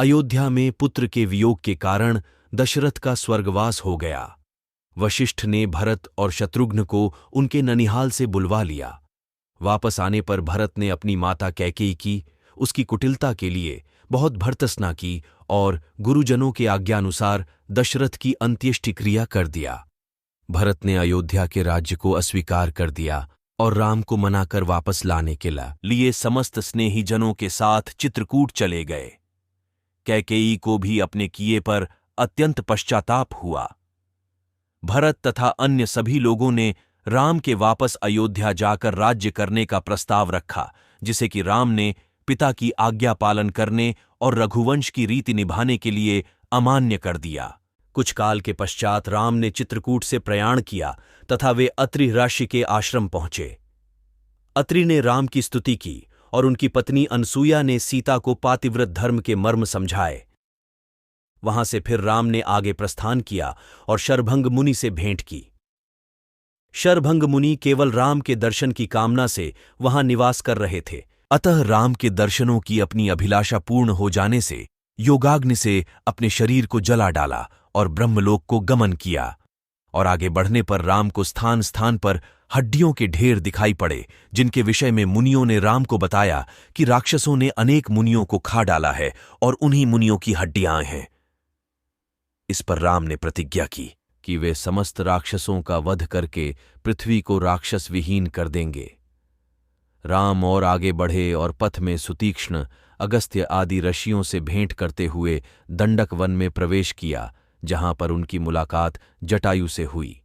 अयोध्या में पुत्र के वियोग के कारण दशरथ का स्वर्गवास हो गया। वशिष्ठ ने भरत और शत्रुघ्न को उनके ननिहाल से बुलवा लिया। वापस आने पर भरत ने अपनी माता कैकेयी की उसकी कुटिलता के लिए बहुत भर्त्सना की और गुरुजनों के आज्ञानुसार दशरथ की अंत्येष्टि क्रिया कर दिया। भरत ने अयोध्या के राज्य को अस्वीकार कर दिया और राम को मनाकर वापस लाने के लिए समस्त स्नेही जनों के साथ चित्रकूट चले गए। कैकेयी को भी अपने किए पर अत्यंत पश्चाताप हुआ। भरत तथा अन्य सभी लोगों ने राम के वापस अयोध्या जाकर राज्य करने का प्रस्ताव रखा, जिसे कि राम ने पिता की आज्ञा पालन करने और रघुवंश की रीति निभाने के लिए अमान्य कर दिया। कुछ काल के पश्चात राम ने चित्रकूट से प्रयाण किया तथा वे अत्रि ऋषि के आश्रम पहुंचे। अत्रि ने राम की स्तुति की और उनकी पत्नी अनसुया ने सीता को पातिव्रत धर्म के मर्म समझाए। वहां से फिर राम ने आगे प्रस्थान किया और शरभंग मुनि से भेंट की। शरभंग मुनि केवल राम के दर्शन की कामना से वहां निवास कर रहे थे, अतः राम के दर्शनों की अपनी अभिलाषा पूर्ण हो जाने से योगाग्नि से अपने शरीर को जला डाला और ब्रह्मलोक को गमन किया। और आगे बढ़ने पर राम को स्थान स्थान पर हड्डियों के ढेर दिखाई पड़े, जिनके विषय में मुनियों ने राम को बताया कि राक्षसों ने अनेक मुनियों को खा डाला है और उन्हीं मुनियों की हड्डियां हैं। इस पर राम ने प्रतिज्ञा की कि वे समस्त राक्षसों का वध करके पृथ्वी को राक्षस विहीन कर देंगे। राम और आगे बढ़े और पथ में सुतीक्ष्ण, अगस्त्य आदि ऋषियों से भेंट करते हुए दंडक वन में प्रवेश किया, जहां पर उनकी मुलाकात जटायु से हुई।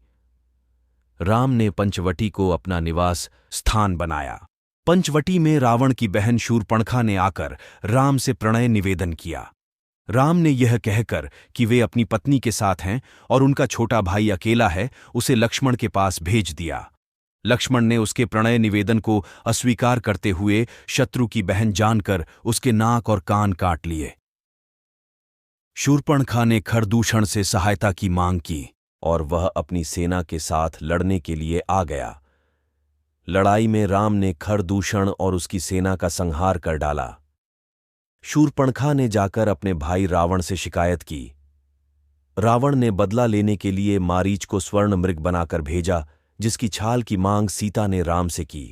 राम ने पंचवटी को अपना निवास स्थान बनाया। पंचवटी में रावण की बहन शूर्पणखा ने आकर राम से प्रणय निवेदन किया। राम ने यह कहकर कि वे अपनी पत्नी के साथ हैं और उनका छोटा भाई अकेला है, उसे लक्ष्मण के पास भेज दिया। लक्ष्मण ने उसके प्रणय निवेदन को अस्वीकार करते हुए शत्रु की बहन जानकर उसके नाक और कान काट लिए। शूर्पणखा ने खरदूषण से सहायता की मांग की और वह अपनी सेना के साथ लड़ने के लिए आ गया। लड़ाई में राम ने खरदूषण और उसकी सेना का संहार कर डाला। शूर्पणखा ने जाकर अपने भाई रावण से शिकायत की। रावण ने बदला लेने के लिए मारीच को स्वर्ण मृग बनाकर भेजा, जिसकी छाल की मांग सीता ने राम से की।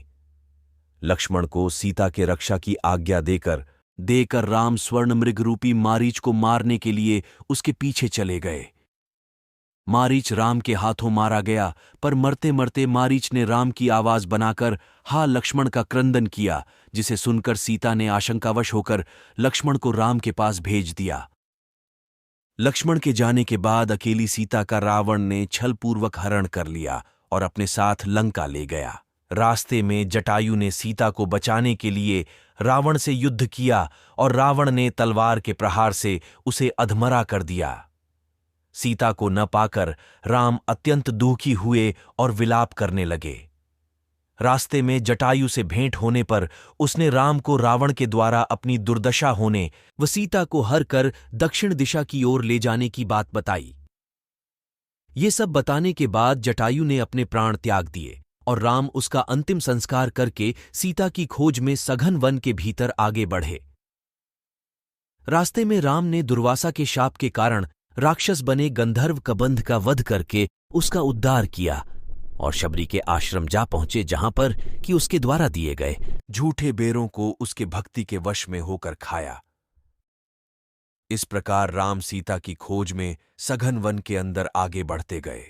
लक्ष्मण को सीता के रक्षा की आज्ञा देकर राम स्वर्ण मृग रूपी मारीच को मारने के लिए उसके पीछे चले गए। मारीच राम के हाथों मारा गया, पर मरते मरते मारीच ने राम की आवाज बनाकर हा लक्ष्मण का क्रंदन किया, जिसे सुनकर सीता ने आशंकावश होकर लक्ष्मण को राम के पास भेज दिया। लक्ष्मण के जाने के बाद अकेली सीता का रावण ने छलपूर्वक हरण कर लिया और अपने साथ लंका ले गया। रास्ते में जटायु ने सीता को बचाने के लिए रावण से युद्ध किया और रावण ने तलवार के प्रहार से उसे अधमरा कर दिया। सीता को न पाकर राम अत्यंत दुखी हुए और विलाप करने लगे। रास्ते में जटायु से भेंट होने पर उसने राम को रावण के द्वारा अपनी दुर्दशा होने व सीता को हर कर दक्षिण दिशा की ओर ले जाने की बात बताई। ये सब बताने के बाद जटायु ने अपने प्राण त्याग दिए और राम उसका अंतिम संस्कार करके सीता की खोज में सघन वन के भीतर आगे बढ़े। रास्ते में राम ने दुर्वासा के शाप के कारण राक्षस बने गंधर्व कबंध का वध करके उसका उद्धार किया और शबरी के आश्रम जा पहुंचे, जहां पर कि उसके द्वारा दिए गए झूठे बेरों को उसके भक्ति के वश में होकर खाया। इस प्रकार राम सीता की खोज में सघन वन के अंदर आगे बढ़ते गए।